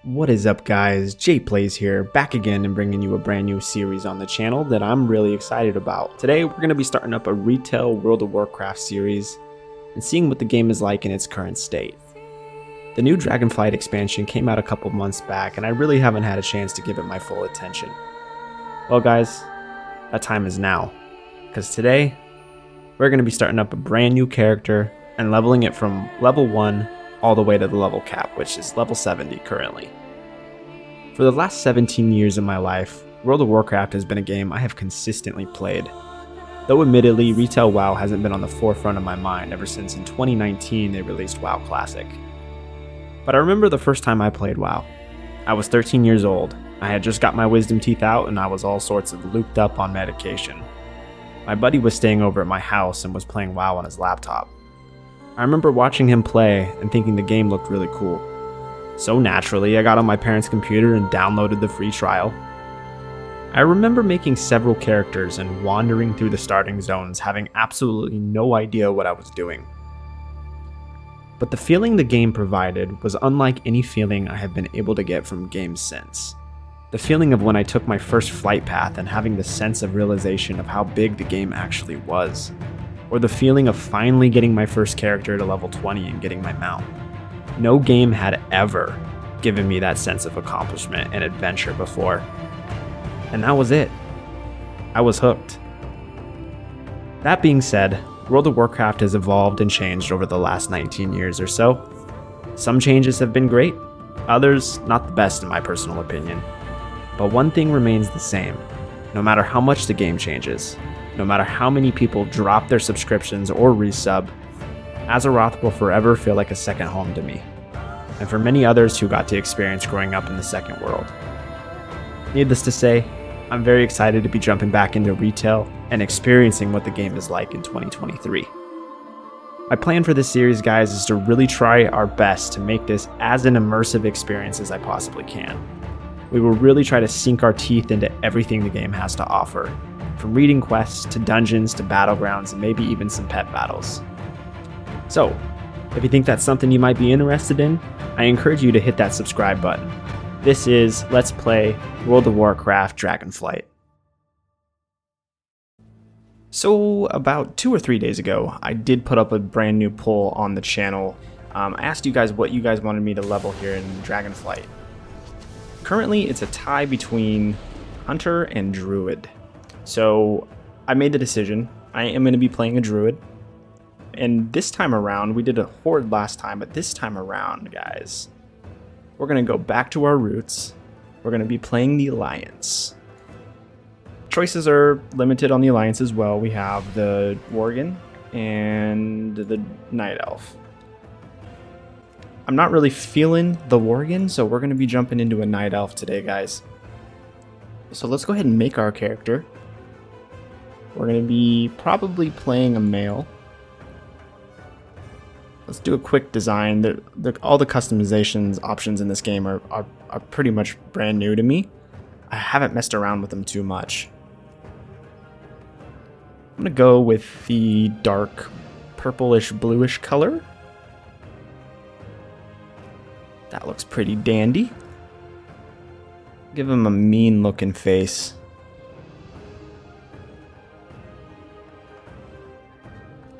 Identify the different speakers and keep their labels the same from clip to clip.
Speaker 1: What is up, guys? Jay Plays here, back again and bringing you a brand new series on the channel that I'm really excited about. Today we're going to be starting up a retail World of Warcraft series and seeing what the game is like in its current state. The new Dragonflight expansion came out a couple months back and I really haven't had a chance to give it my full attention. Well guys, that time is now, because today we're going to be starting up a brand new character and leveling it from level 1 all the way to the level cap, which is level 70 currently. For the last 17 years of my life, World of Warcraft has been a game I have consistently played. Though admittedly, retail WoW hasn't been on the forefront of my mind ever since in 2019 they released WoW Classic. But I remember the first time I played WoW. I was 13 years old, I had just got my wisdom teeth out and I was all sorts of looped up on medication. My buddy was staying over at my house and was playing WoW on his laptop. I remember watching him play and thinking the game looked really cool. So naturally, I got on my parents' computer and downloaded the free trial. I remember making several characters and wandering through the starting zones, having absolutely no idea what I was doing. But the feeling the game provided was unlike any feeling I have been able to get from games since. The feeling of when I took my first flight path and having the sense of realization of how big the game actually was. Or the feeling of finally getting my first character to level 20 and getting my mount. No game had ever given me that sense of accomplishment and adventure before. And that was it. I was hooked. That being said, World of Warcraft has evolved and changed over the last 19 years or so. Some changes have been great, others not the best in my personal opinion. But one thing remains the same, no matter how much the game changes. No matter how many people drop their subscriptions or resub, Azeroth will forever feel like a second home to me, and for many others who got to experience growing up in the second world. Needless to say, I'm very excited to be jumping back into retail and experiencing what the game is like in 2023. My plan for this series, guys, is to really try our best to make this as an immersive experience as I possibly can. We will really try to sink our teeth into everything the game has to offer, from reading quests to dungeons to battlegrounds and maybe even some pet battles. So, if you think that's something you might be interested in, I encourage you to hit that subscribe button. This is Let's Play World of Warcraft Dragonflight. So, about 2 or 3 days ago, I did put up a brand new poll on the channel. I asked you guys what you guys wanted me to level here in Dragonflight. Currently, it's a tie between Hunter and Druid. So I made the decision. I am going to be playing a Druid. And this time around, we did a Horde last time, but this time around, guys, we're going to go back to our roots. We're going to be playing the Alliance. Choices are limited on the Alliance as well. We have the Worgen and the Night Elf. I'm not really feeling the Worgen, so we're going to be jumping into a Night Elf today, guys. So let's go ahead and make our character. We're going to be probably playing a male. Let's do a quick design. All the customizations options in this game are pretty much brand new to me. I haven't messed around with them too much. I'm going to go with the dark purplish bluish color. That looks pretty dandy. Give him a mean looking face.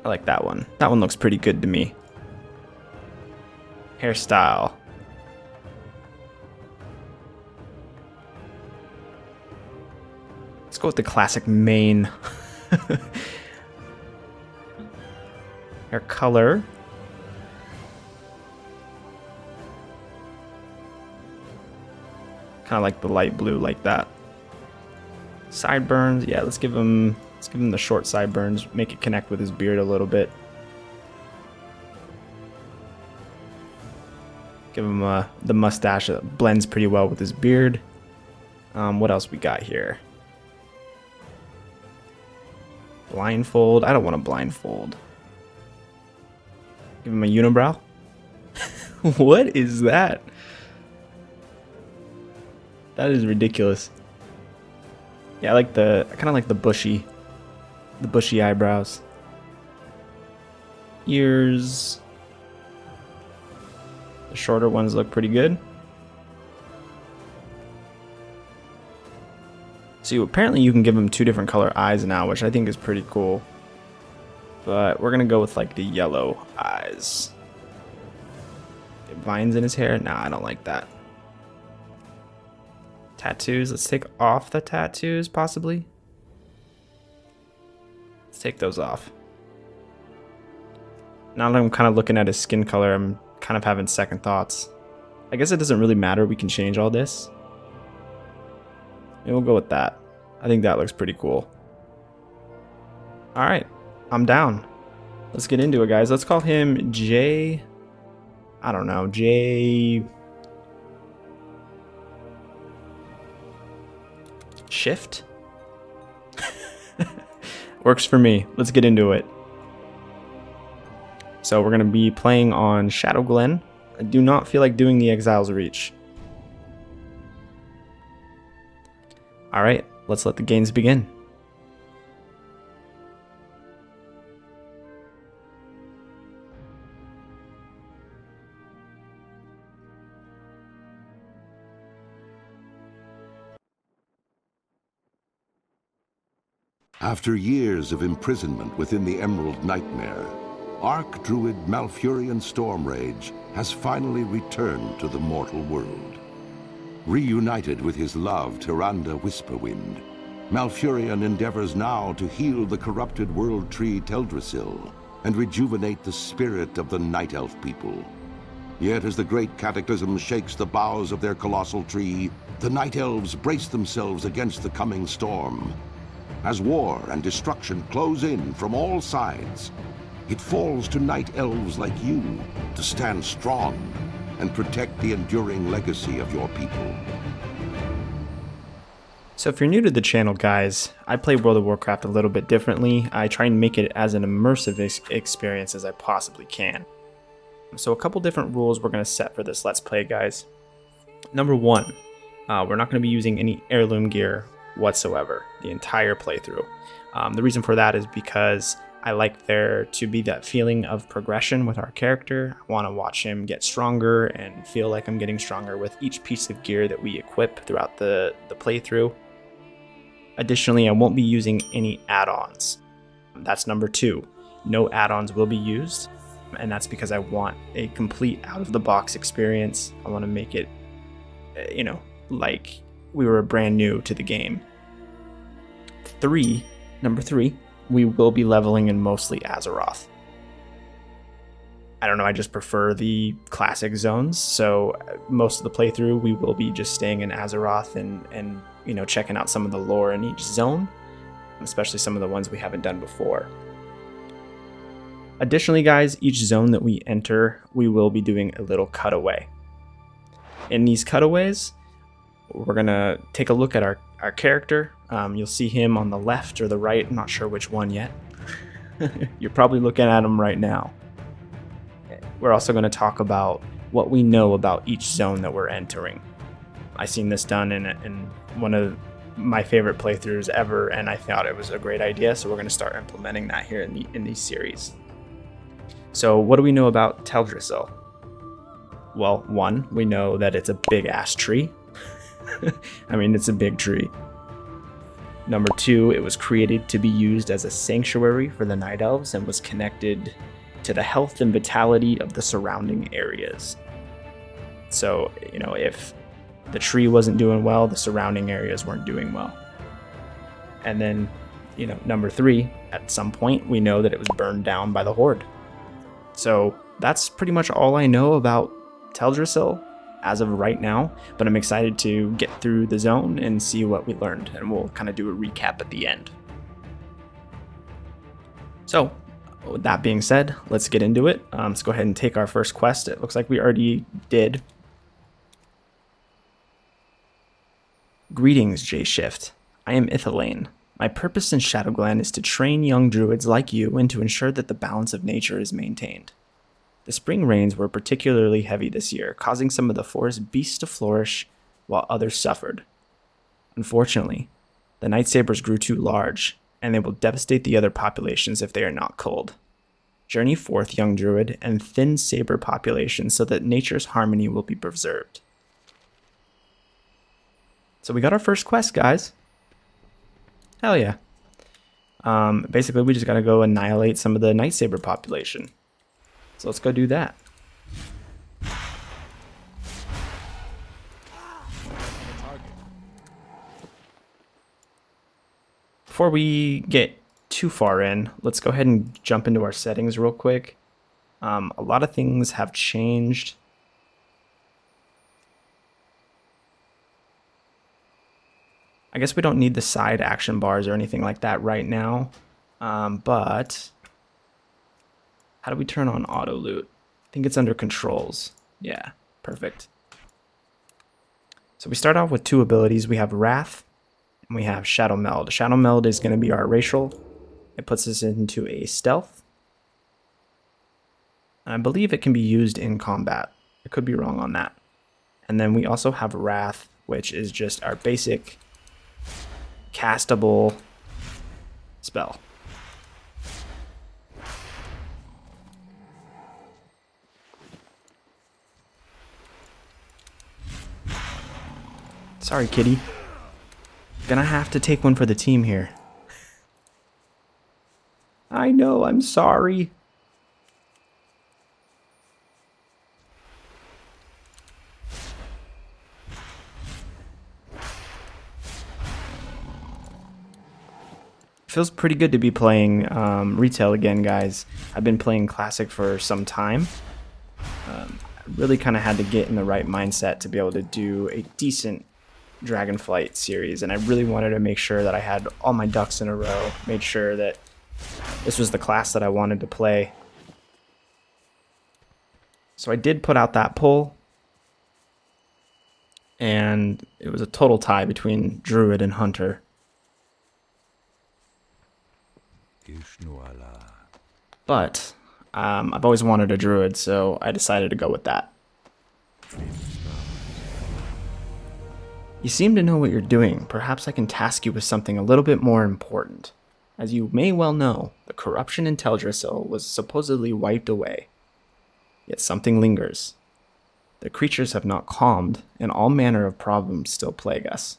Speaker 1: I like that one. That one looks pretty good to me. Hairstyle. Let's go with the classic mane. Hair color. Kind of like the light blue like that. Sideburns. Yeah, let's give him the short sideburns, make it connect with his beard a little bit. Give him the mustache that blends pretty well with his beard. What else we got here? Blindfold. I don't want a blindfold. Give him a unibrow. What is that? That is ridiculous. Yeah, I kind of like the bushy eyebrows. Ears. The shorter ones look pretty good. So apparently you can give him 2 different color eyes now, which I think is pretty cool. But we're gonna go with like the yellow eyes. Vines in his hair? Nah, I don't like that. Tattoos. Let's take off the tattoos, possibly. Let's take those off. Now that I'm kind of looking at his skin color, I'm kind of having second thoughts. I guess it doesn't really matter. We can change all this. And we'll go with that. I think that looks pretty cool. Alright, I'm down. Let's get into it, guys. Let's call him J... I don't know, J... Shift? Works for me. Let's get into it. So we're going to be playing on Shadow Glen. I do not feel like doing the Exile's Reach. Alright, let's let the games begin.
Speaker 2: After years of imprisonment within the Emerald Nightmare, Archdruid Malfurion Stormrage has finally returned to the mortal world. Reunited with his love, Tyrande Whisperwind, Malfurion endeavors now to heal the corrupted world tree Teldrassil and rejuvenate the spirit of the Night Elf people. Yet as the great cataclysm shakes the boughs of their colossal tree, the Night Elves brace themselves against the coming storm. As war and destruction close in from all sides, it falls to Night Elves like you to stand strong and protect the enduring legacy of your people.
Speaker 1: So if you're new to the channel, guys, I play World of Warcraft a little bit differently. I try and make it as an immersive experience as I possibly can. So a couple different rules we're going to set for this Let's Play, guys. Number 1, we're not going to be using any heirloom gear whatsoever the entire playthrough. The reason for that is because I like there to be that feeling of progression with our character. I want to watch him get stronger and feel like I'm getting stronger with each piece of gear that we equip throughout the playthrough. Additionally, I won't be using any add-ons. That's number 2. No add-ons will be used, and that's because I want a complete out-of-the-box experience. I want to make it, like we were brand new to the game. Number 3, we will be leveling in mostly Azeroth. I don't know, I just prefer the classic zones, so most of the playthrough we will be just staying in Azeroth and checking out some of the lore in each zone, especially some of the ones we haven't done before. Additionally, guys, each zone that we enter, we will be doing a little cutaway. In these cutaways, we're gonna take a look at our character. You'll see him on the left or the right. I'm not sure which one yet. You're probably looking at him right now. We're also going to talk about what we know about each zone that we're entering. I seen this done in one of my favorite playthroughs ever, and I thought it was a great idea, so we're going to start implementing that here in these series. So what do we know about Teldrassil? Well, 1, we know that it's a big-ass tree. I mean, it's a big tree. Number 2, it was created to be used as a sanctuary for the Night Elves and was connected to the health and vitality of the surrounding areas. So, if the tree wasn't doing well, the surrounding areas weren't doing well. And then, number 3, at some point, we know that it was burned down by the Horde. So that's pretty much all I know about Teldrassil as of right now, but I'm excited to get through the zone and see what we learned, and we'll kind of do a recap at the end. So, with that being said, let's get into it. Let's go ahead and take our first quest. It looks like we already did. Greetings, J-Shift. I am Ithilane. My purpose in Shadow Glen is to train young druids like you and to ensure that the balance of nature is maintained. The spring rains were particularly heavy this year, causing some of the forest beasts to flourish while others suffered. Unfortunately, the Night Sabers grew too large, and they will devastate the other populations if they are not culled. Journey forth, young druid, and thin saber populations so that nature's harmony will be preserved. So we got our first quest, guys. Hell yeah. Basically, we just gotta go annihilate some of the Night Saber population. So let's go do that. Before we get too far in, let's go ahead and jump into our settings real quick. A lot of things have changed. I guess we don't need the side action bars or anything like that right now. But how do we turn on auto loot? I think it's under controls. Yeah, perfect. So we start off with two abilities. We have Wrath and we have Shadow Meld. Shadow Meld is going to be our racial. It puts us into a stealth. I believe it can be used in combat. I could be wrong on that. And then we also have Wrath, which is just our basic castable spell. Sorry, kitty. Gonna have to take one for the team here. I know, I'm sorry. Feels pretty good to be playing retail again, guys. I've been playing classic for some time. I really kind of had to get in the right mindset to be able to do a decent Dragonflight series, and I really wanted to make sure that I had all my ducks in a row, made sure that this was the class that I wanted to play. So I did put out that poll, and it was a total tie between Druid and Hunter. But I've always wanted a Druid, so I decided to go with that. You seem to know what you're doing. Perhaps I can task you with something a little bit more important. As you may well know, the corruption in Teldrassil was supposedly wiped away. Yet something lingers. The creatures have not calmed, and all manner of problems still plague us.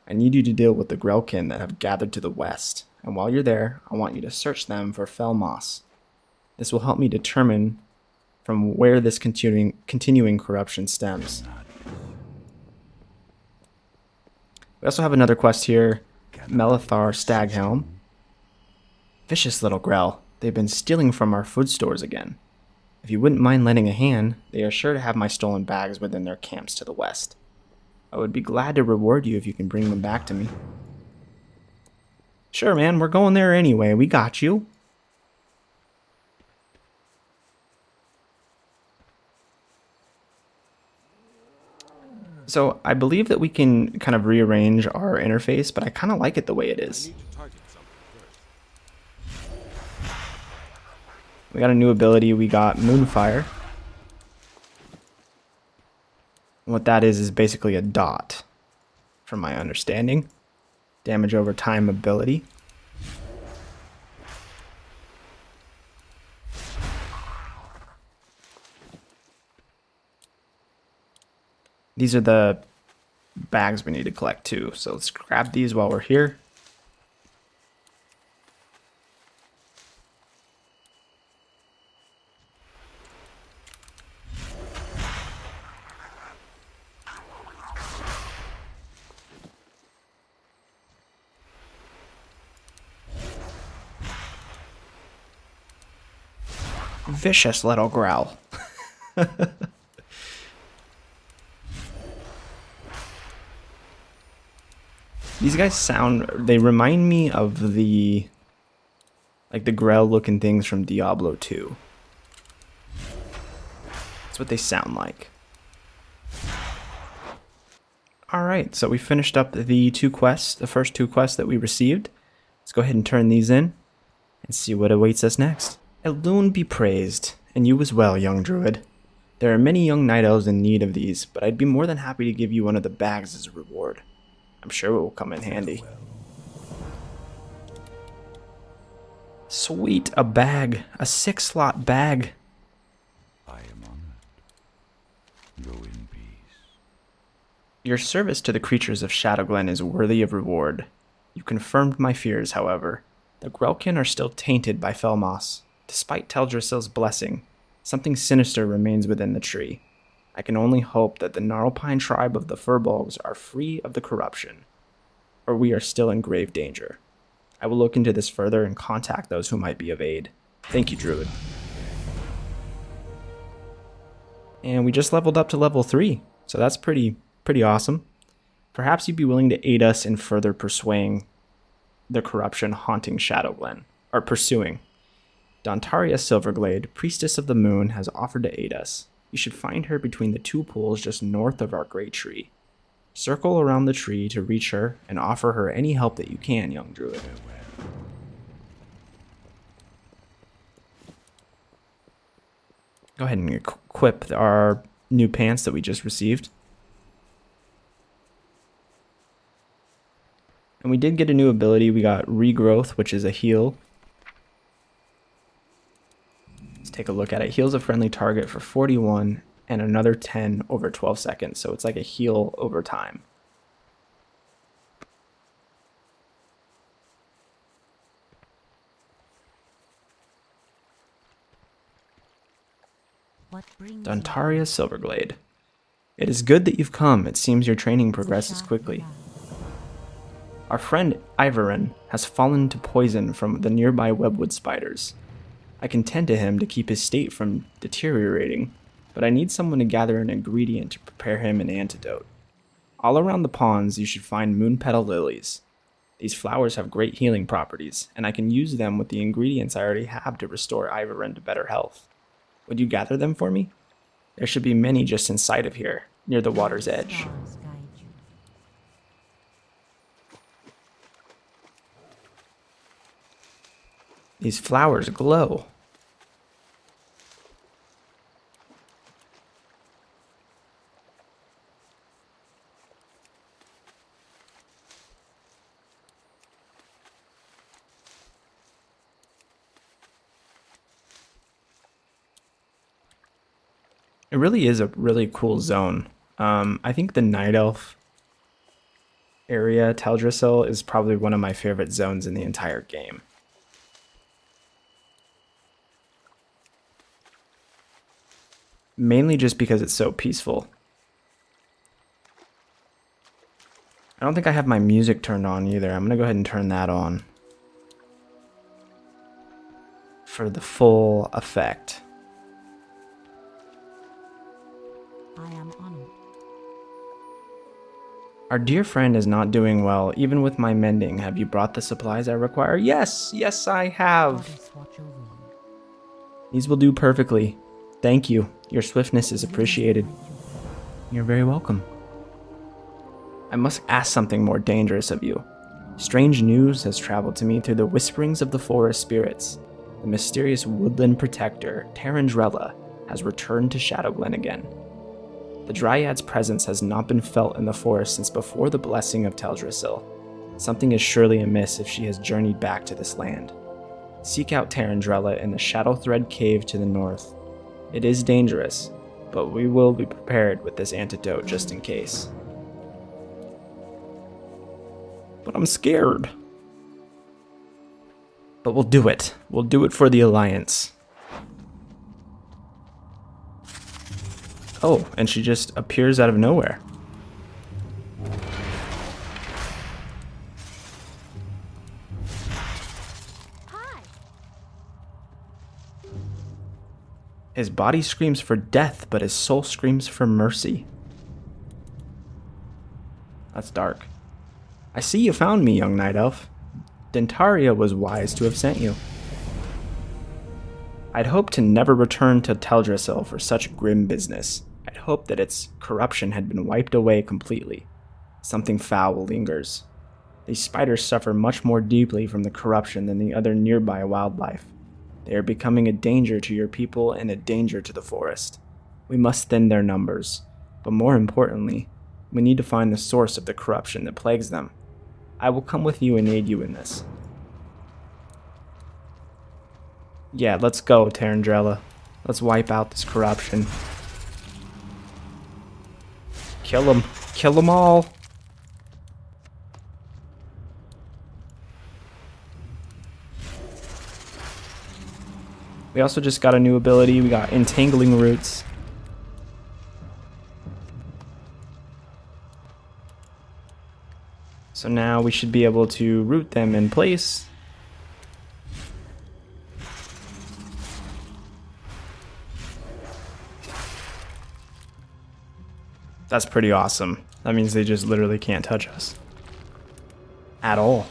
Speaker 1: I need you to deal with the Grelkin that have gathered to the west, and while you're there, I want you to search them for fell moss. This will help me determine from where this continuing corruption stems. We also have another quest here, Melithar Staghelm. Vicious little Grell. They've been stealing from our food stores again. If you wouldn't mind lending a hand, they are sure to have my stolen bags within their camps to the west. I would be glad to reward you if you can bring them back to me. Sure, man, we're going there anyway. We got you. So I believe that we can kind of rearrange our interface, but I kind of like it the way it is. We got a new ability. We got Moonfire. What that is basically a dot, from my understanding. Damage over time ability. These are the bags we need to collect too. So let's grab these while we're here. Vicious little growl. These guys they remind me of the Grell looking things from Diablo 2. That's what they sound like. Alright, so we finished up the first two quests that we received. Let's go ahead and turn these in and see what awaits us next. Elune be praised, and you as well, young druid. There are many young night elves in need of these, but I'd be more than happy to give you one of the bags as a reward. I'm sure it will come in handy. Sweet, a bag. A 6-slot bag.
Speaker 2: I am honored. Go in peace.
Speaker 1: Your service to the creatures of Shadow Glen is worthy of reward. You confirmed my fears, however. The Grelkin are still tainted by Felmos. Despite Teldrassil's blessing, something sinister remains within the tree. I can only hope that the Gnarlpine tribe of the Furbolgs are free of the corruption, or we are still in grave danger. I will look into this further and contact those who might be of aid. Thank you, Druid. And we just leveled up to level 3, so that's pretty awesome. Perhaps you'd be willing to aid us in further pursuing the corruption haunting Shadow Glen, or pursuing. Dontaria Silverglade, Priestess of the Moon, has offered to aid us. You should find her between the 2 pools just north of our great tree. Circle around the tree to reach her and offer her any help that you can, young druid. Go ahead and equip our new pants that we just received. And we did get a new ability. We got Regrowth, which is a heal. Let's take a look at it. Heals a friendly target for 41 and another 10 over 12 seconds. So it's like a heal over time. Dontaria Silverglade. It is good that you've come. It seems your training progresses quickly. Our friend Ivorin has fallen to poison from the nearby webwood spiders. I can tend to him to keep his state from deteriorating, but I need someone to gather an ingredient to prepare him an antidote. All around the ponds you should find moonpetal lilies. These flowers have great healing properties, and I can use them with the ingredients I already have to restore Ivorin to better health. Would you gather them for me? There should be many just inside of here, near the water's edge. These flowers glow. It really is a really cool zone. I think the Night Elf area, Teldrassil, is probably one of my favorite zones in the entire game. Mainly just because it's so peaceful. I don't think I have my music turned on either. I'm gonna go ahead and turn that on for the full effect.
Speaker 3: I am honored.
Speaker 1: Our dear friend is not doing well, even with my mending. Have you brought the supplies I require? Yes, I have. These will do perfectly. Thank you. Your swiftness is appreciated. You're very welcome. I must ask something more dangerous of you. Strange news has traveled to me through the whisperings of the forest spirits. The mysterious woodland protector, Tarandrella, has returned to Shadow Glen again. The Dryad's presence has not been felt in the forest since before the blessing of Teldrassil. Something is surely amiss if she has journeyed back to this land. Seek out Tarandrella in the Shadowthread Cave to the north. It is dangerous, but we will be prepared with this antidote just in case. But I'm scared. But we'll do it. We'll do it for the Alliance. Oh, and she just appears out of nowhere.
Speaker 3: Hi.
Speaker 1: His body screams for death, but his soul screams for mercy. That's dark. I see you found me, young Night Elf. Dentaria was wise to have sent you. I'd hoped to never return to Teldrassil for such grim business. I'd hoped that its corruption had been wiped away completely. Something foul lingers. These spiders suffer much more deeply from the corruption than the other nearby wildlife. They are becoming a danger to your people and a danger to the forest. We must thin their numbers, but more importantly, we need to find the source of the corruption that plagues them. I will come with you and aid you in this. Yeah, let's go, Tarandrella. Let's wipe out this corruption. Kill them. Kill them all.
Speaker 4: We also just got a new ability. We got Entangling Roots. So now we should be able to root them in place. That's pretty awesome. That means they just literally can't touch us. At all.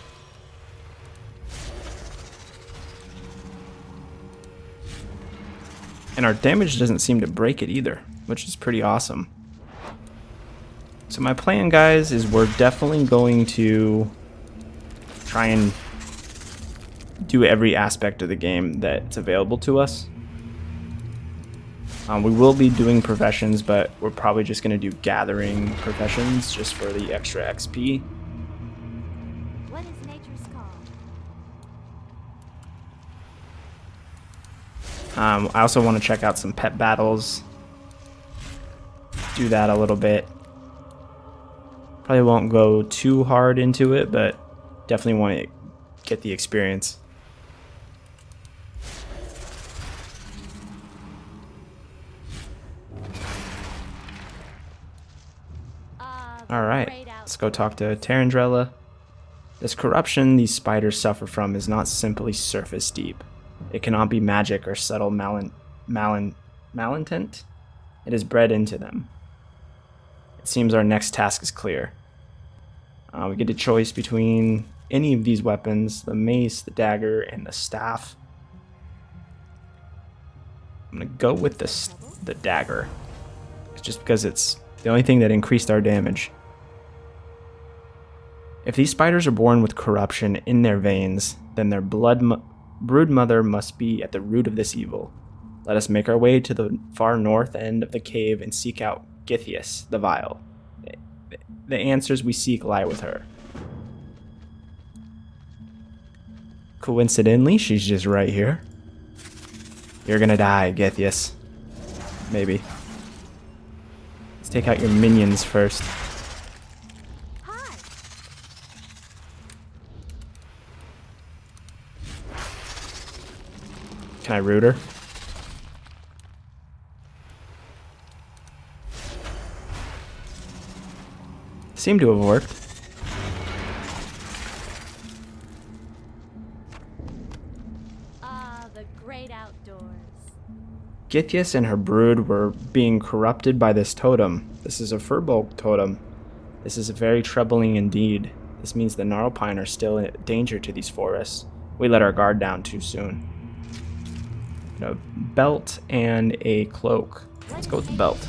Speaker 4: And our damage doesn't seem to break it either, which is pretty awesome. So my plan, guys, is we're definitely going to try and do every aspect of the game that's available to us. We will be doing professions, but we're probably just going to do gathering professions just for the extra XP.
Speaker 3: What is nature's call?
Speaker 4: I also want to check out some pet battles. Do that a little bit. Probably won't go too hard into it, but definitely want to get the experience. Alright, let's go talk to Tarandrella. This corruption these spiders suffer from is not simply surface deep. It cannot be magic or subtle malintent. It is bred into them. It seems our next task is clear. We get a choice between any of these weapons, the mace, the dagger, and the staff. I'm going to go with the dagger. It's just because it's the only thing that increased our damage. If these spiders are born with corruption in their veins, then their brood mother must be at the root of this evil. Let us make our way to the far north end of the cave and seek out Githias, the Vile. The answers we seek lie with her. Coincidentally, she's just right here. You're gonna die, Githias. Maybe. Let's take out your minions first.
Speaker 3: Hi.
Speaker 4: Can I root her? Seemed to have worked.
Speaker 3: The great outdoors.
Speaker 4: Githias and her brood were being corrupted by this totem. This is a Furbolg totem. This is very troubling indeed. This means the Gnarlpine are still a danger to these forests. We let our guard down too soon. A belt and a cloak. Let's go with the belt.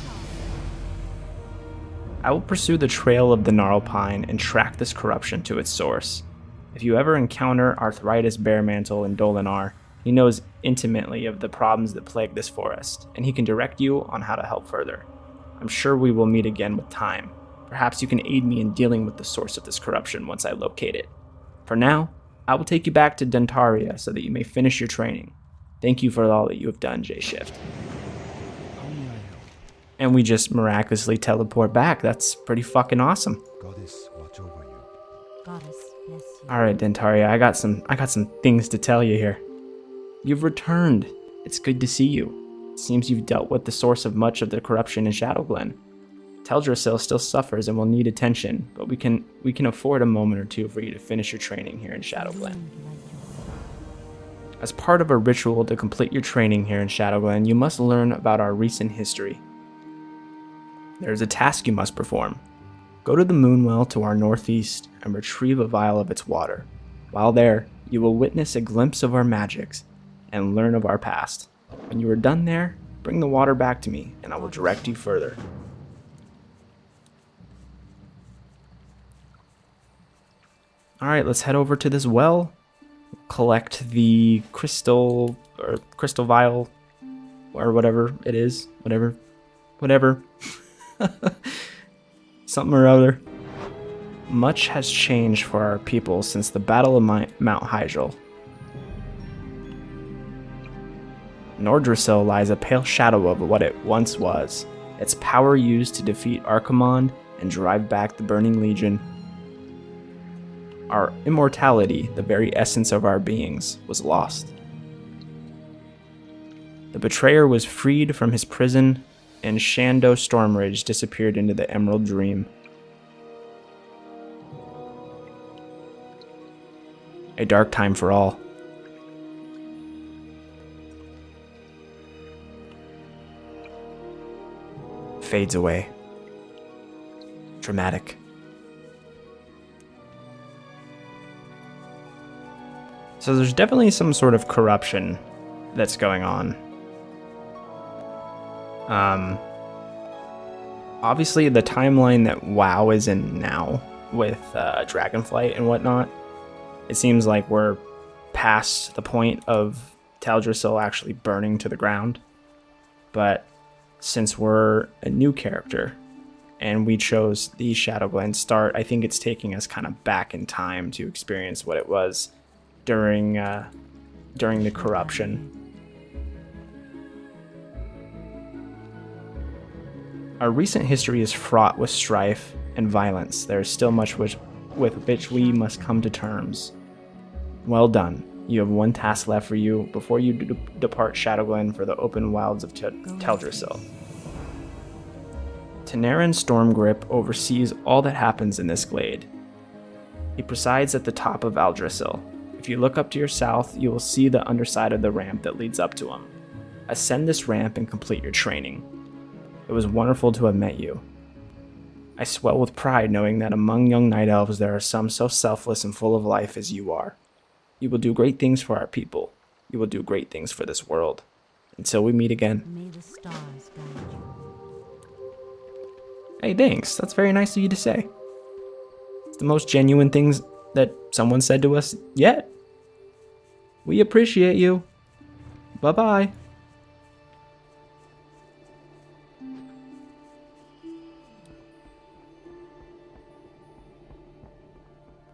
Speaker 4: I will pursue the trail of the Gnarlpine and track this corruption to its source. If you ever encounter Arthritis Bearmantle in Dolanaar, he knows intimately of the problems that plague this forest, and he can direct you on how to help further. I'm sure we will meet again with time. Perhaps you can aid me in dealing with the source of this corruption once I locate it. For now, I will take you back to Dentaria so that you may finish your training. Thank you for all that you have done, J-Shift. And we just miraculously teleport back. That's pretty fucking awesome.
Speaker 5: Goddess, watch over you.
Speaker 3: Goddess, bless you.
Speaker 4: All right, Dentaria, I got some things to tell you here. You've returned. It's good to see you. It seems you've dealt with the source of much of the corruption in Shadow Glen. Teldrassil still suffers and will need attention, but we can afford a moment or two for you to finish your training here in Shadow Glen. As part of a ritual to complete your training here in Shadow Glen, you must learn about our recent history. There is a task you must perform. Go to the Moonwell to our northeast and retrieve a vial of its water. While there, you will witness a glimpse of our magics and learn of our past. When you are done there, bring the water back to me and I will direct you further. Alright, let's head over to this well. Collect the crystal vial or whatever it is. Whatever. Something or other. Much has changed for our people since the Battle of Mount Hyjal. Nordrassil lies a pale shadow of what it once was. Its power used to defeat Archimonde and drive back the Burning Legion. Our immortality, the very essence of our beings, was lost. The betrayer was freed from his prison, and Shando Stormrage disappeared into the Emerald Dream. A dark time for all. Fades away. Dramatic. So there's definitely some sort of corruption that's going on. Obviously the timeline that WoW is in now with Dragonflight and whatnot, it seems like we're past the point of Teldrassil actually burning to the ground. But since we're a new character and we chose the Shadow Glen start, I think it's taking us kind of back in time to experience what it was during the corruption. Our recent history is fraught with strife and violence. There is still much with which we must come to terms. Well done. You have one task left for you before you depart Shadow Glen for the open wilds of Teldrassil. Tanaran Stormgrip oversees all that happens in this glade. He presides at the top of Aldrassil. If you look up to your south, you will see the underside of the ramp that leads up to him. Ascend this ramp and complete your training. It was wonderful to have met you. I swell with pride knowing that among young night elves there are some so selfless and full of life as you are. You will do great things for our people. You will do great things for this world. Until we meet again.
Speaker 3: May the stars guide you.
Speaker 4: Hey, thanks. That's very nice of you to say. It's the most genuine things that someone said to us yet. We appreciate you. Bye-bye.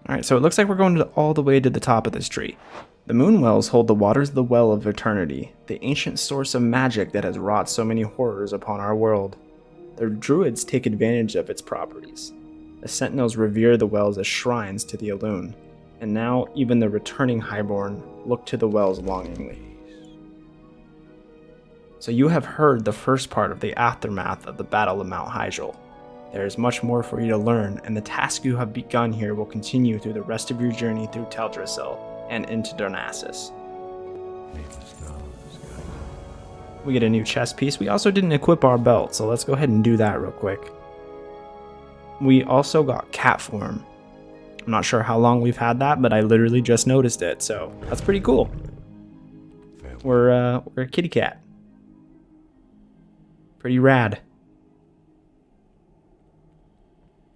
Speaker 4: Alright, so it looks like we're going all the way to the top of this tree. The Moonwells hold the waters of the Well of Eternity, the ancient source of magic that has wrought so many horrors upon our world. The Druids take advantage of its properties. The Sentinels revere the wells as shrines to the Elune, and now even the returning Highborn look to the wells longingly. So you have heard the first part of the aftermath of the Battle of Mount Hyjal. There is much more for you to learn, and the task you have begun here will continue through the rest of your journey through Teldrassil and into Darnassus.
Speaker 5: May the stars guide you.
Speaker 4: We get a new chest piece. We also didn't equip our belt, so let's go ahead and do that real quick. We also got cat form. I'm not sure how long we've had that, but I literally just noticed it, so that's pretty cool. We're a kitty cat. Pretty rad.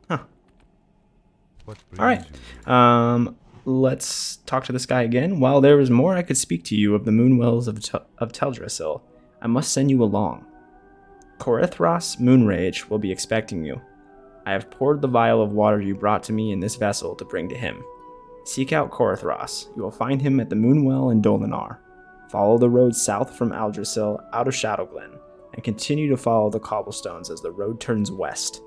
Speaker 4: Huh.
Speaker 5: What brings
Speaker 4: All right.
Speaker 5: you?
Speaker 4: Let's talk to this guy again. While there is more I could speak to you of the Moonwells of Teldrassil, I must send you along. Korithros Moonrage will be expecting you. I have poured the vial of water you brought to me in this vessel to bring to him. Seek out Korithros. You will find him at the Moonwell in Dolanaar. Follow the road south from Aldrassil out of Shadow Glen, and continue to follow the cobblestones as the road turns west.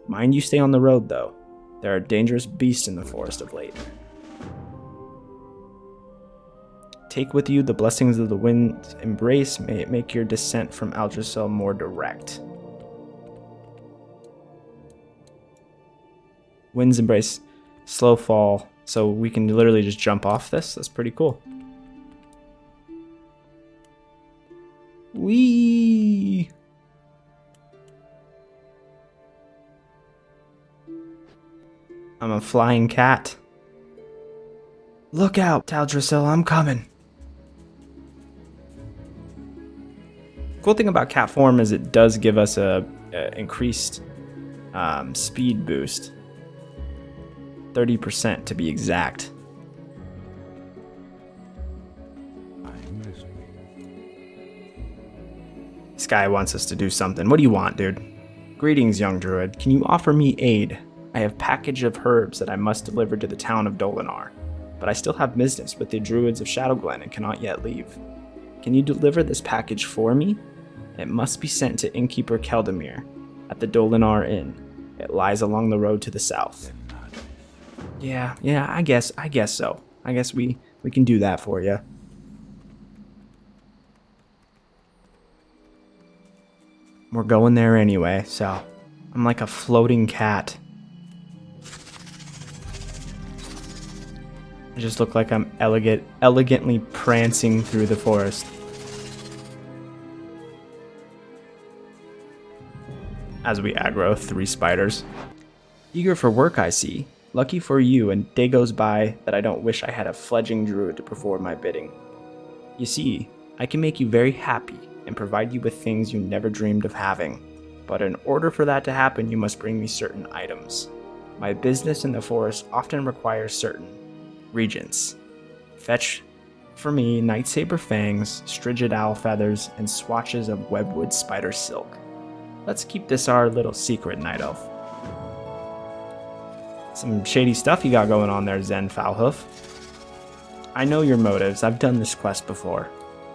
Speaker 4: Mind you stay on the road, though. There are dangerous beasts in the forest of late. Take with you the blessings of the wind's embrace. May it make your descent from Aldrassil more direct. Wind's embrace, slow fall, so we can literally just jump off this. That's pretty cool. Whee! I'm a flying cat. Look out, Teldrassil, I'm coming. Cool thing about cat form is it does give us a increased speed boost. 30% to be exact.
Speaker 5: I'm listening.
Speaker 4: This guy wants us to do something. What do you want, dude? Greetings, young druid. Can you offer me aid? I have a package of herbs that I must deliver to the town of Dolanaar, but I still have business with the druids of Shadow Glen and cannot yet leave. Can you deliver this package for me? It must be sent to Innkeeper Keldamir at the Dolanaar Inn. It lies along the road to the south. Yeah, I guess so. I guess we can do that for you. we're going there anyway, so I'm like a floating cat. I just look like I'm elegantly prancing through the forest. As we aggro 3 spiders. Eager for work, I see. Lucky for you, and day goes by that I don't wish I had a fledgling druid to perform my bidding. You see, I can make you very happy and provide you with things you never dreamed of having. But in order for that to happen, you must bring me certain items. My business in the forest often requires certain regents. Fetch for me nightsaber fangs, strigid owl feathers, and swatches of webwood spider silk. Let's keep this our little secret, Night Elf. Some shady stuff you got going on there, Zen Foulhoof. I know your motives. I've done this quest before.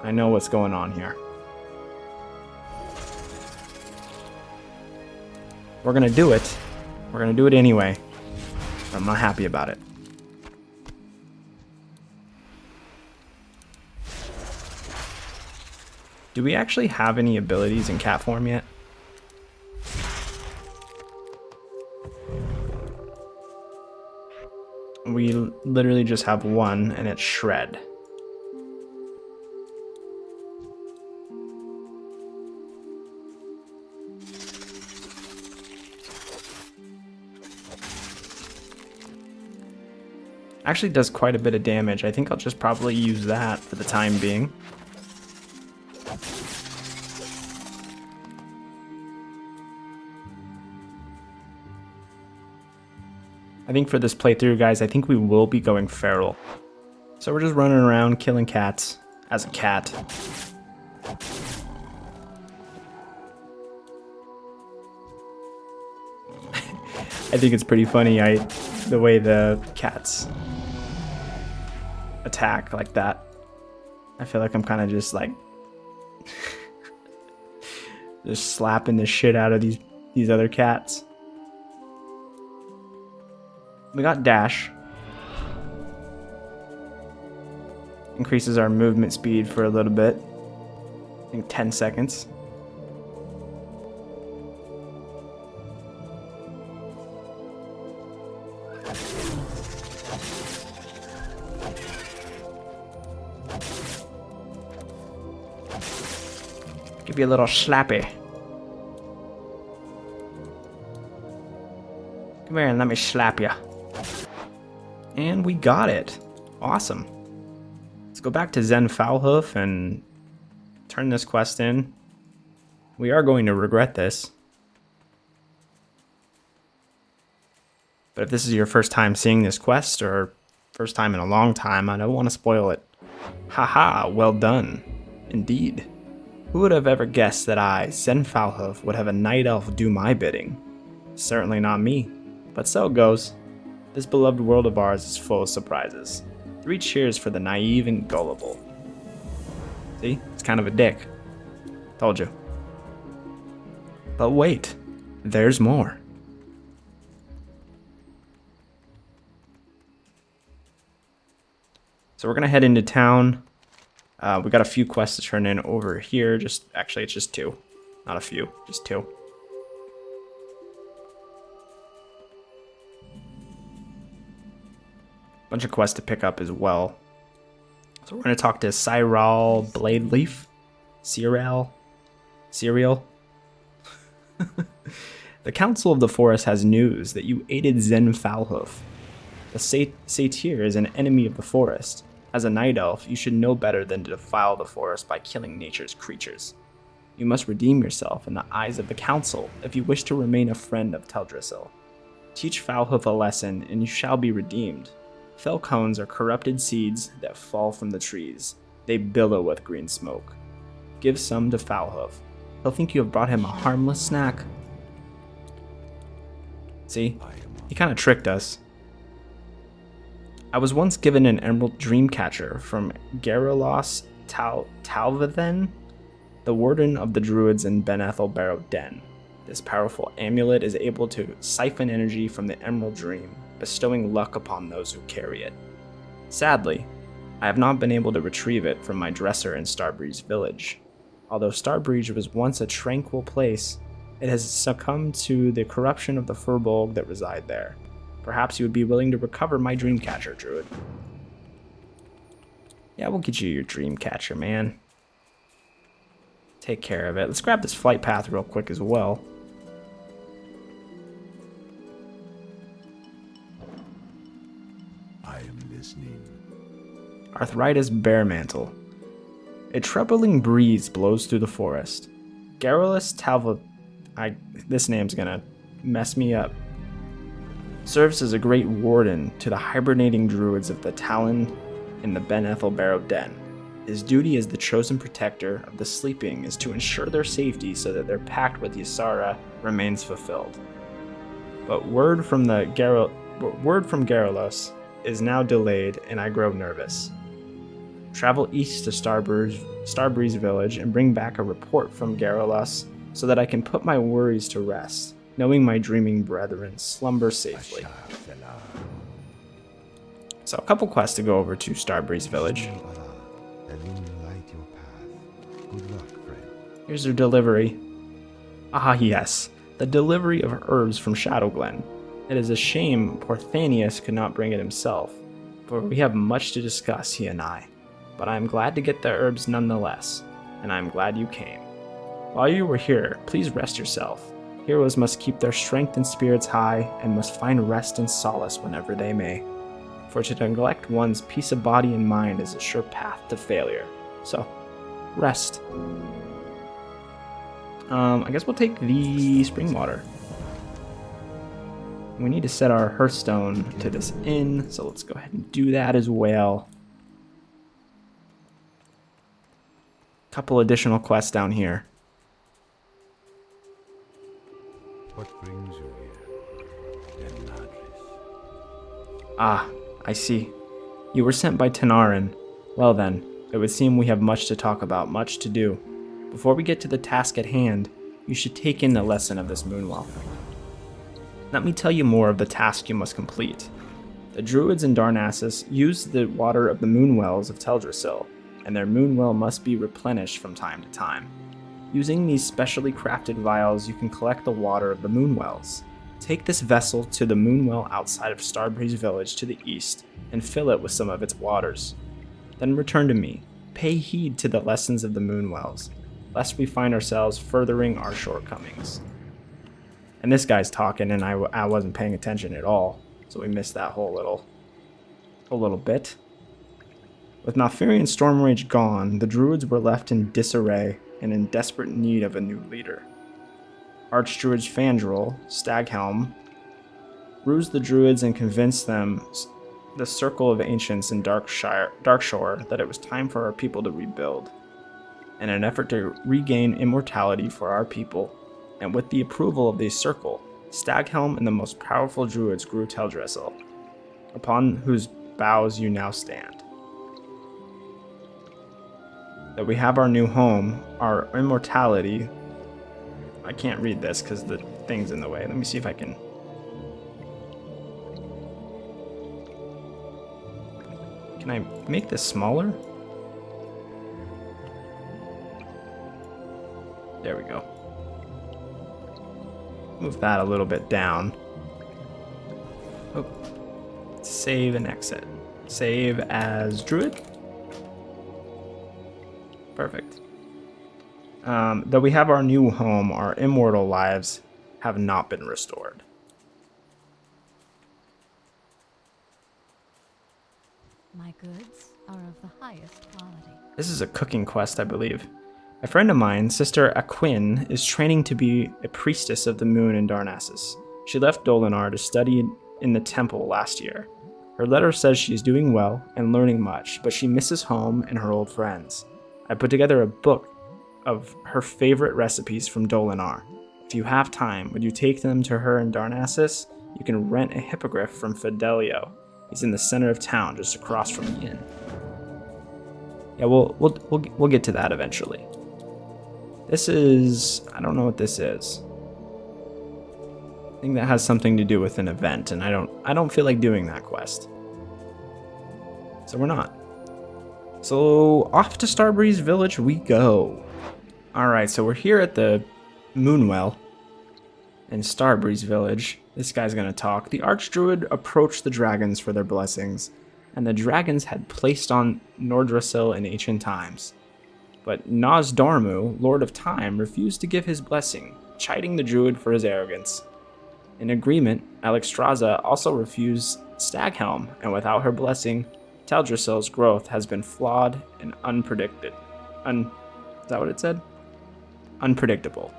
Speaker 4: I know what's going on here. We're gonna do it. We're gonna do it anyway. But I'm not happy about it. Do we actually have any abilities in cat form yet? We literally just have one, and it's Shred. Actually does quite a bit of damage. I think I'll just probably use that for the time being. I think for this playthrough, guys, I think we will be going feral. So we're just running around killing cats as a cat. I think it's pretty funny, the way the cats attack like that. I feel like I'm kind of just like just slapping the shit out of these other cats. We got dash. Increases our movement speed for a little bit. I think 10 seconds. Give you a little slappy. Come here and let me slap you. And we got it. Awesome. Let's go back to Zen Foulhoof and turn this quest in. We are going to regret this. But if this is your first time seeing this quest, or first time in a long time, I don't want to spoil it. Haha, well done. Indeed. Who would have ever guessed that I, Zen Foulhoof, would have a night elf do my bidding? Certainly not me. But so it goes. This beloved world of ours is full of surprises. 3 cheers for the naive and gullible. See? It's kind of a dick. Told you. But wait. There's more. So we're going to head into town. We got a few quests to turn in over here. Actually, it's just 2. Not a few, just 2. Bunch of quests to pick up as well. So we're going to talk to Cyral Bladeleaf. Cereal. The Council of the Forest has news that you aided Zen Foulhoof. The satyr is an enemy of the forest. As a night elf, you should know better than to defile the forest by killing nature's creatures. You must redeem yourself in the eyes of the Council if you wish to remain a friend of Teldrassil. Teach Foulhoof a lesson, and you shall be redeemed. Fell cones are corrupted seeds that fall from the trees. They billow with green smoke. Give some to Foulhoof. He'll think you have brought him a harmless snack. See? He kind of tricked us. I was once given an emerald dreamcatcher from Garrullos Talvathen, the warden of the druids in Benethil Barrow Den. This powerful amulet is able to siphon energy from the emerald dream, bestowing luck upon those who carry it. Sadly, I have not been able to retrieve it from my dresser in Starbreeze village. Although Starbreeze was once a tranquil place, it has succumbed to the corruption of the Furbolg that reside there. Perhaps you would be willing to recover my Dreamcatcher, Druid. Yeah, we'll get you your Dreamcatcher, man. Take care of it. Let's grab this flight path real quick as well.
Speaker 5: I am listening.
Speaker 4: Arthritis Bearmantle. A troubling breeze blows through the forest. Garrulus Talva... this name's gonna mess me up. Serves as a great warden to the hibernating druids of the Talon in the Benethil Barrow Den. His duty as the chosen protector of the sleeping is to ensure their safety so that their pact with Ysara remains fulfilled. But word from Garrulus is now delayed, and I grow nervous. Travel east to Starbreeze Village and bring back a report from Garrulus so that I can put my worries to rest, knowing my dreaming brethren slumber safely. So a couple quests to go over to Starbreeze Village.
Speaker 5: Good luck, friend.
Speaker 4: Here's their delivery. Ah yes, the delivery of herbs from Shadow Glen. It is a shame poor Thanius could not bring it himself, for we have much to discuss, he and I. But I am glad to get the herbs nonetheless, and I am glad you came. While you were here, please rest yourself. Heroes must keep their strength and spirits high, and must find rest and solace whenever they may. For to neglect one's peace of body and mind is a sure path to failure. So, rest. I guess we'll take the spring water. We need to set our hearthstone to this inn, so let's go ahead and do that as well. Couple additional quests down here.
Speaker 5: What brings you here? Benethil.
Speaker 4: Ah, I see. You were sent by Tanarin. Well then, it would seem we have much to talk about, much to do. Before we get to the task at hand, you should take in the lesson of this moonwell. Let me tell you more of the task you must complete. The druids in Darnassus use the water of the moonwells of Teldrassil, and their moonwell must be replenished from time to time. Using these specially crafted vials, you can collect the water of the moonwells. Take this vessel to the moonwell outside of Starbreeze Village to the east, and fill it with some of its waters. Then return to me. Pay heed to the lessons of the moonwells, lest we find ourselves furthering our shortcomings. And this guy's talking, and I wasn't paying attention at all, so we missed that whole little bit. With Malfurion's Stormrage gone, the druids were left in disarray and in desperate need of a new leader. Archdruid Fandral, Staghelm, rused the druids and convinced them, the Circle of Ancients in Darkshore, that it was time for our people to rebuild. In an effort to regain immortality for our people, and with the approval of the Circle, Staghelm and the most powerful druids grew Teldrassil, upon whose boughs you now stand. That we have our new home, our immortality. I can't read this because the thing's in the way. Let me see if I can. Can I make this smaller? There we go. Move that a little bit down. Oh. Save and exit. Save as Druid. Perfect. Though we have our new home, our immortal lives have not been restored.
Speaker 3: My goods are of the highest quality.
Speaker 4: This is a cooking quest, I believe. A friend of mine, Sister Aquin, is training to be a priestess of the moon in Darnassus. She left Dolanaar to study in the temple last year. Her letter says she is doing well and learning much, but she misses home and her old friends. I put together a book of her favorite recipes from Dolanaar. If you have time, would you take them to her in Darnassus? You can rent a hippogriff from Fidelio. He's in the center of town, just across from the inn. Yeah, we'll get to that eventually. This is, I don't know what this is. I think that has something to do with an event, and I don't feel like doing that quest. So we're not. So off to Starbreeze Village we go. Alright, so we're here at the Moonwell in Starbreeze Village. This guy's gonna talk. The Archdruid approached the dragons for their blessings, and the dragons had placed on Nordrassil in ancient times. But Nosdormu, Lord of Time, refused to give his blessing, chiding the druid for his arrogance. In agreement, Alexstrasza also refused Staghelm, and without her blessing, Teldrassil's growth has been flawed and unpredicted. Is that what it said? Unpredictable.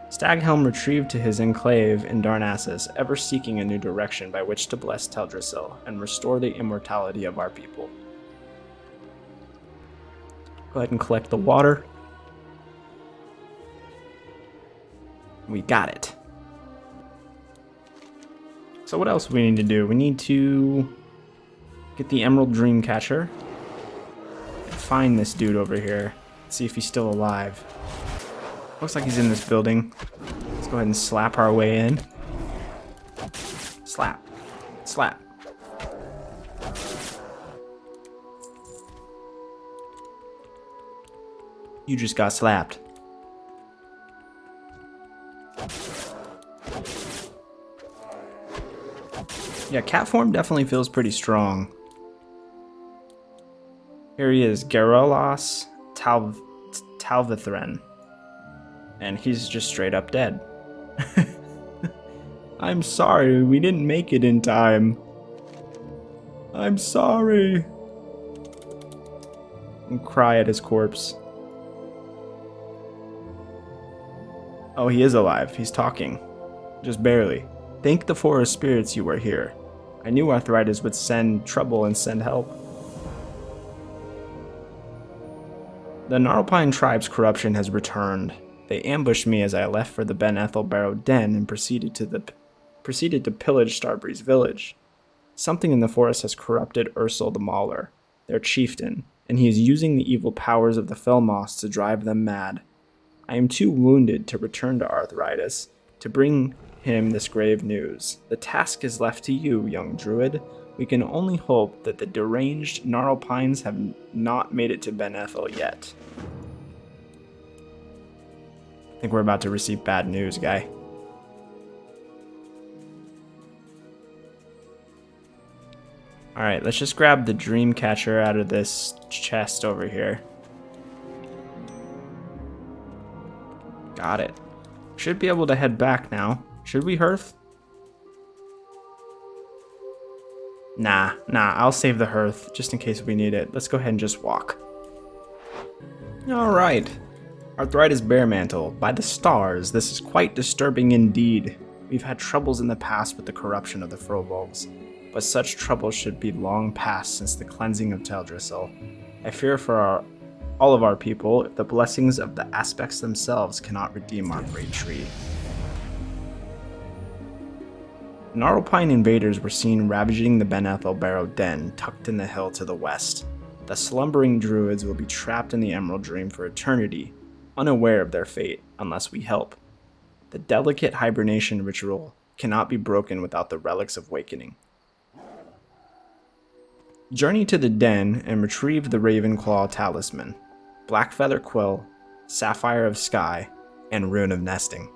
Speaker 4: Staghelm retrieved to his enclave in Darnassus, ever seeking a new direction by which to bless Teldrassil and restore the immortality of our people. Go ahead and collect the water. We got it. So what else do we need to do? We need to get the Emerald Dreamcatcher. Find this dude over here. See if he's still alive. Looks like he's in this building. Let's go ahead and slap our way in. Slap. Slap. You just got slapped. Yeah, cat form definitely feels pretty strong. Here he is, Garrullas Talvithren. And he's just straight up dead. I'm sorry, we didn't make it in time. I'm sorry. And cry at his corpse. Oh, he is alive. He's talking. Just barely. Thank the forest spirits you were here. I knew arthritis would send trouble and send help. The Gnarlpine tribe's corruption has returned. They ambushed me as I left for the Benethil Barrow den and proceeded to pillage Starbreeze Village. Something in the forest has corrupted Ursel the Mauler, their chieftain, and he is using the evil powers of the Felmoss to drive them mad. I am too wounded to return to Arthritis to bring him this grave news. The task is left to you, young druid. We can only hope that the deranged Gnarlpines have not made it to Benethil yet. I think we're about to receive bad news, guy. Alright, let's just grab the Dreamcatcher out of this chest over here. Got it. Should be able to head back now. Should we, Hearth? Nah, I'll save the Hearth, just in case we need it. Let's go ahead and just walk. Alright. Arthritis Bearmantle. By the stars, this is quite disturbing indeed. We've had troubles in the past with the corruption of the Frobolgs, but such troubles should be long past since the cleansing of Teldrassil. I fear for all of our people if the blessings of the aspects themselves cannot redeem our great tree. Gnarlpine invaders were seen ravaging the Benethil Barrow den tucked in the hill to the west. The slumbering druids will be trapped in the Emerald Dream for eternity, unaware of their fate unless we help. The delicate hibernation ritual cannot be broken without the relics of awakening. Journey to the den and retrieve the Ravenclaw talisman, Blackfeather quill, Sapphire of Sky, and Rune of Nesting.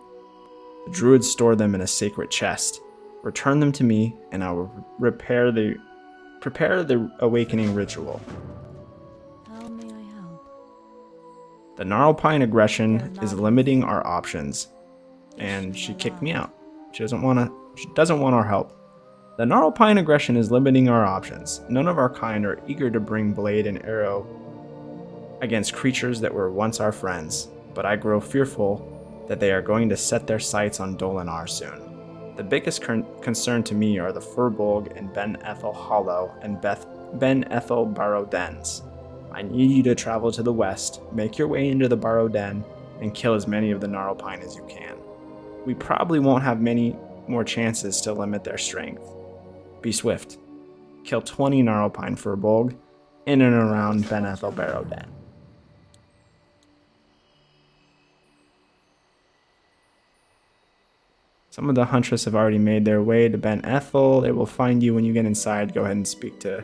Speaker 4: The druids store them in a sacred chest. Return them to me, and I will prepare the awakening ritual.
Speaker 3: How may I help?
Speaker 4: The Gnarlpine aggression is limiting our options, and she kicked me out. She doesn't want our help. The Gnarlpine aggression is limiting our options. None of our kind are eager to bring blade and arrow against creatures that were once our friends, but I grow fearful that they are going to set their sights on Dolanaar soon. The biggest concern to me are the Furbolg and Benethil Hollow and Benethil Barrow dens. I need you to travel to the west, make your way into the Barrow den, and kill as many of the Gnarlpine as you can. We probably won't have many more chances to limit their strength. Be swift. Kill 20 Gnarlpine Furbolg in and around Benethil Barrow den. Some of the Huntress have already made their way to Benethil. They will find you when you get inside. Go ahead and speak to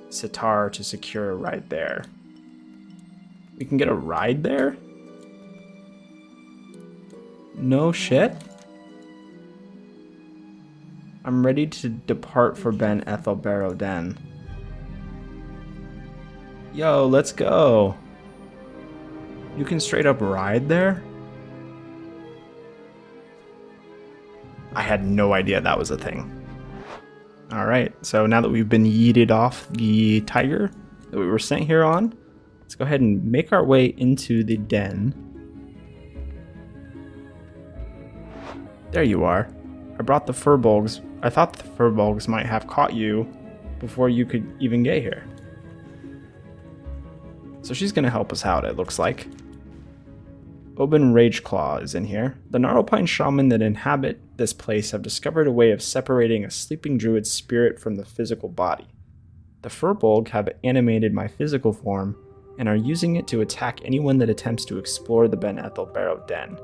Speaker 4: Sitar to secure a ride there. We can get a ride there? No shit? I'm ready to depart for Benethil Barrow Den. Yo, let's go. You can straight up ride there? I had no idea that was a thing. Alright, so now that we've been yeeted off the tiger that we were sent here on, let's go ahead and make our way into the den. There you are. I brought the furbolgs. I thought the furbolgs might have caught you before you could even get here. So she's going to help us out, it looks like. Oban Rageclaw is in here. The Gnarlpine shaman that inhabit this place have discovered a way of separating a sleeping druid's spirit from the physical body. The Furbolg have animated my physical form and are using it to attack anyone that attempts to explore the Benethil Barrow Den.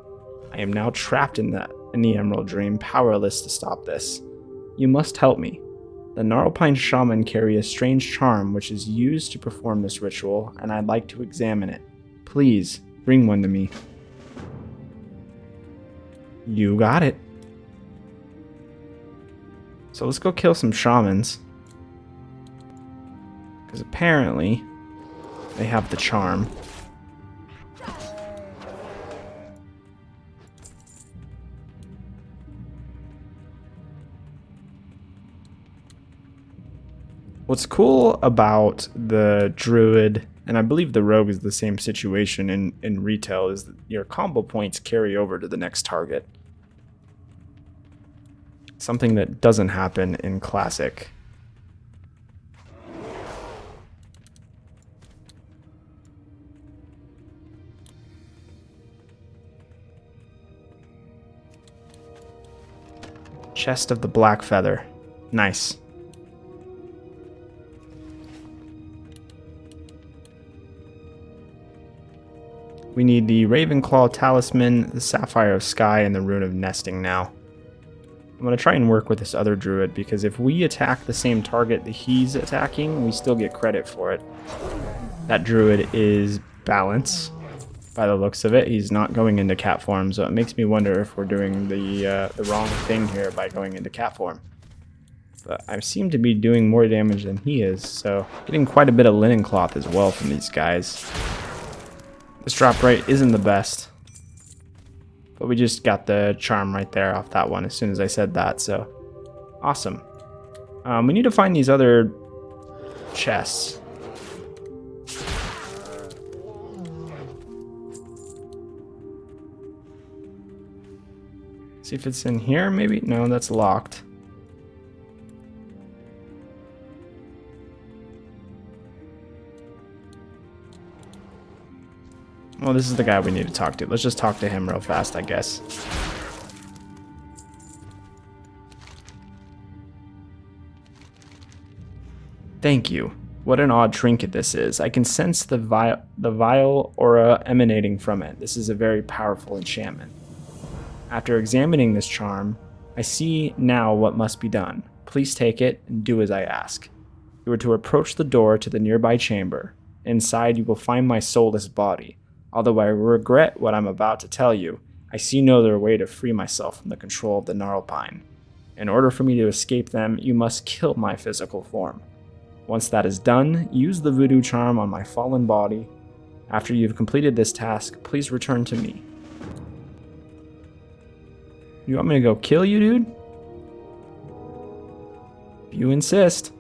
Speaker 4: I am now trapped in the Emerald Dream, powerless to stop this. You must help me. The Gnarlpine shaman carry a strange charm which is used to perform this ritual, and I'd like to examine it. Please, bring one to me. You got it. So let's go kill some shamans. Because apparently they have the charm. What's cool about the druid, and I believe the rogue is the same situation in retail, is that your combo points carry over to the next target. Something that doesn't happen in Classic. Chest of the Black Feather. Nice. We need the Ravenclaw Talisman, the Sapphire of Sky, and the Rune of Nesting now. I'm going to try and work with this other druid, because if we attack the same target that he's attacking, we still get credit for it. That druid is Balance, by the looks of it. He's not going into cat form, so it makes me wonder if we're doing the wrong thing here by going into cat form. But I seem to be doing more damage than he is, so getting quite a bit of linen cloth as well from these guys. This drop rate isn't the best, but we just got the charm right there off that one as soon as I said that, so awesome. We need to find these other chests. See if it's in here, maybe? No, that's locked. Well, this is the guy we need to talk to. Let's just talk to him real fast, I guess. Thank you. What an odd trinket this is. I can sense the vile aura emanating from it. This is a very powerful enchantment. After examining this charm, I see now what must be done. Please take it and do as I ask. You are to approach the door to the nearby chamber. Inside, you will find my soulless body. Although I regret what I'm about to tell you, I see no other way to free myself from the control of the Gnarlpine. In order for me to escape them, you must kill my physical form. Once that is done, use the voodoo charm on my fallen body. After you've completed this task, please return to me. You want me to go kill you, dude? If you insist.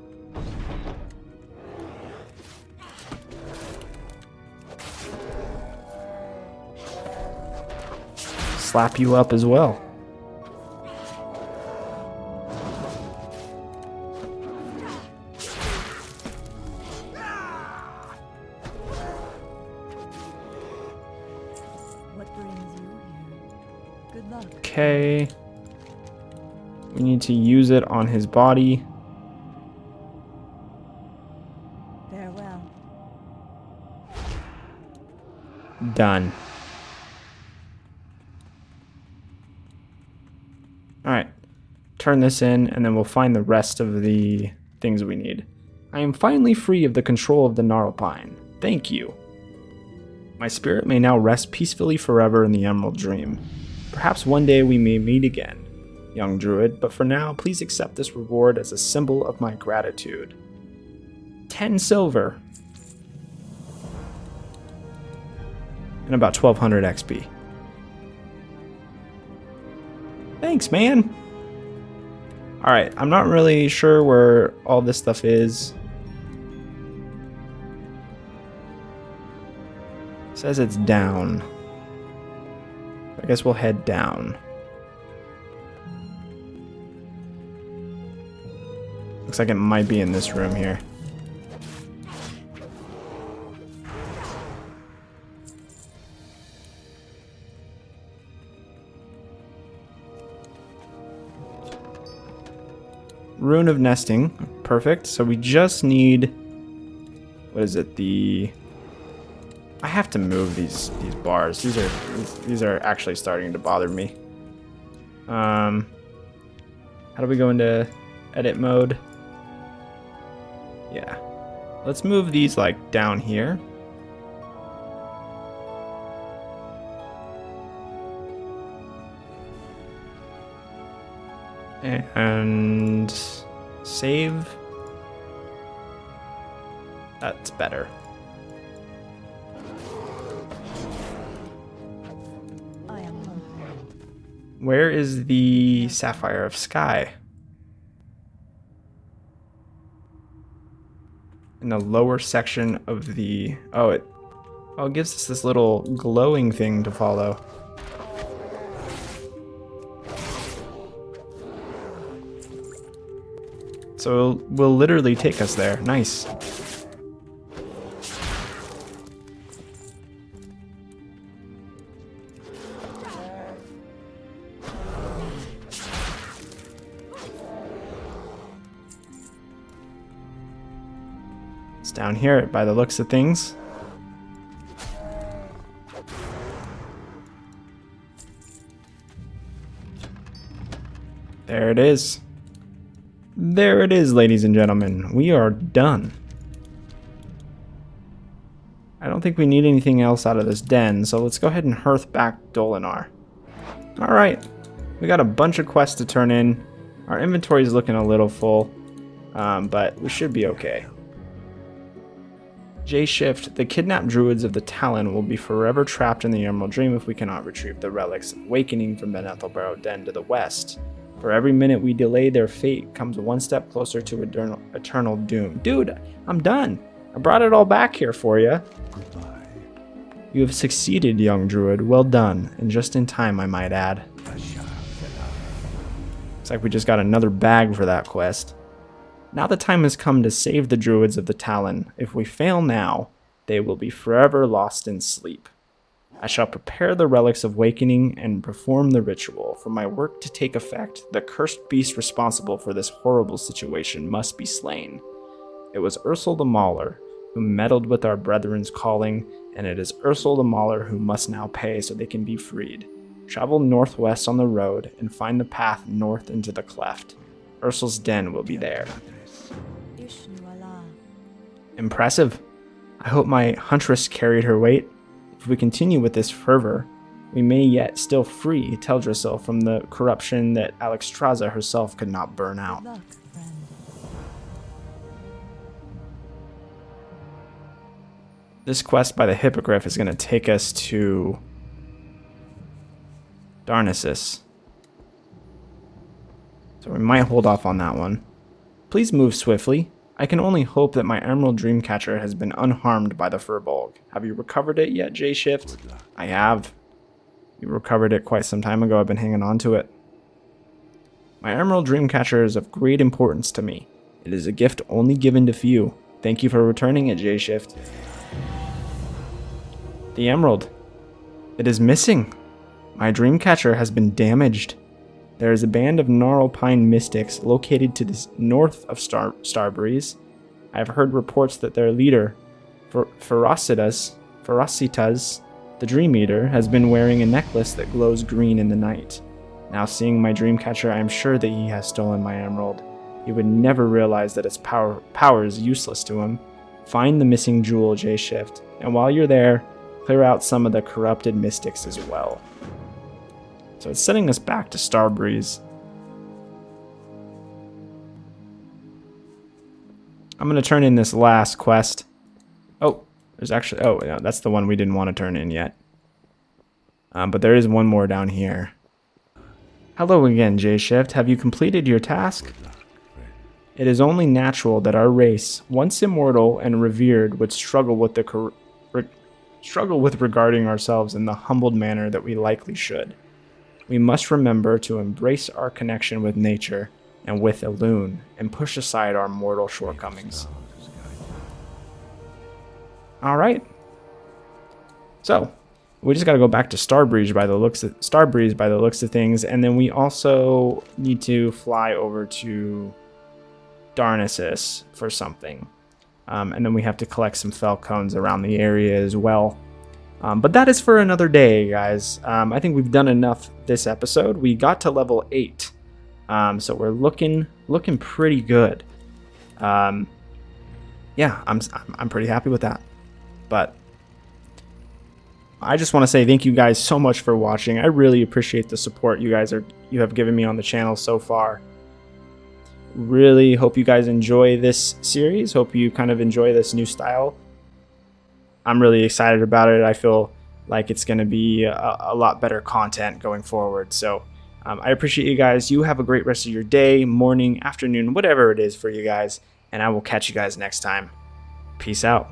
Speaker 4: Slap you up as well.
Speaker 3: What brings you here? Good luck.
Speaker 4: Okay. We need to use it on his body.
Speaker 3: Farewell.
Speaker 4: Done. Alright, turn this in, and then we'll find the rest of the things we need. I am finally free of the control of the Gnarlpine. Thank you. My spirit may now rest peacefully forever in the Emerald Dream. Perhaps one day we may meet again, young druid, but for now, please accept this reward as a symbol of my gratitude. 10 silver. And about 1200 XP. Thanks, man. Alright, I'm not really sure where all this stuff is. It says it's down. I guess we'll head down. Looks like it might be in this room here. Rune of Nesting. Perfect. So we just need... What is it? I have to move these bars. These are actually starting to bother me. How do we go into edit mode? Yeah. Let's move these like down here. And save. That's better. Where is the Sapphire of Sky? In the lower section of the... Oh, it gives us this little glowing thing to follow. So it will literally take us there. Nice. It's down here by the looks of things. There it is. There it is, ladies and gentlemen. We are done. I don't think we need anything else out of this den, so let's go ahead and hearth back Dolanaar. Alright, we got a bunch of quests to turn in. Our inventory is looking a little full, but we should be okay. J-Shift, the kidnapped druids of the Talon will be forever trapped in the Emerald Dream if we cannot retrieve the relics awakening from Benethil Barrow Den to the west. For every minute we delay, their fate comes one step closer to eternal doom. Dude, I'm done. I brought it all back here for you.
Speaker 5: Goodbye.
Speaker 4: You have succeeded, young druid. Well done, and just in time, I might add. Looks like we just got another bag for that quest. Now the time has come to save the druids of the Talon. If we fail now, they will be forever lost in sleep. I shall prepare the relics of awakening and perform the ritual. For my work to take effect, the cursed beast responsible for this horrible situation must be slain. It was Ursel the Mauler who meddled with our brethren's calling, and it is Ursel the Mauler who must now pay so they can be freed. Travel northwest on the road and find the path north into the cleft. Ursel's den will be there. Impressive. I hope my huntress carried her weight. If we continue with this fervor, we may yet still free Teldrassil from the corruption that Alexstrasza herself could not burn out.
Speaker 3: Luck, friend.
Speaker 4: This quest by the Hippogriff is going to take us to Darnassus. So we might hold off on that one. Please move swiftly. I can only hope that my Emerald Dreamcatcher has been unharmed by the Furbolg. Have you recovered it yet, J-Shift? I have. You recovered it quite some time ago. I've been hanging on to it. My Emerald Dreamcatcher is of great importance to me. It is a gift only given to few. Thank you for returning it, J-Shift. The Emerald. It is missing. My Dreamcatcher has been damaged. There is a band of Gnarlpine mystics located to the north of Starbreeze. I have heard reports that their leader, Ferocitas, the Dream Eater, has been wearing a necklace that glows green in the night. Now seeing my Dreamcatcher, I am sure that he has stolen my emerald. He would never realize that its power is useless to him. Find the missing jewel, J-Shift, and while you're there, clear out some of the corrupted mystics as well. So it's sending us back to Starbreeze. I'm going to turn in this last quest. Oh, there's actually... Oh, no, that's the one we didn't want to turn in yet. But there is one more down here. Hello again, J-Shift. Have you completed your task? It is only natural that our race, once immortal and revered, would struggle with regarding ourselves in the humbled manner that we likely should. We must remember to embrace our connection with nature and with Elune, and push aside our mortal shortcomings. All right. So we just got to go back to Starbreeze by the looks of things, and then we also need to fly over to Darnassus for something, and then we have to collect some Falcones around the area as well. But that is for another day, guys. I think we've done enough this episode. We got to level 8, so we're looking pretty good. Yeah, I'm pretty happy with that. But I just want to say thank you guys so much for watching. I really appreciate the support you have given me on the channel so far. Really hope you guys enjoy this series. Hope you kind of enjoy this new style. I'm really excited about it. I feel like it's going to be a lot better content going forward. So I appreciate you guys. You have a great rest of your day, morning, afternoon, whatever it is for you guys. And I will catch you guys next time. Peace out.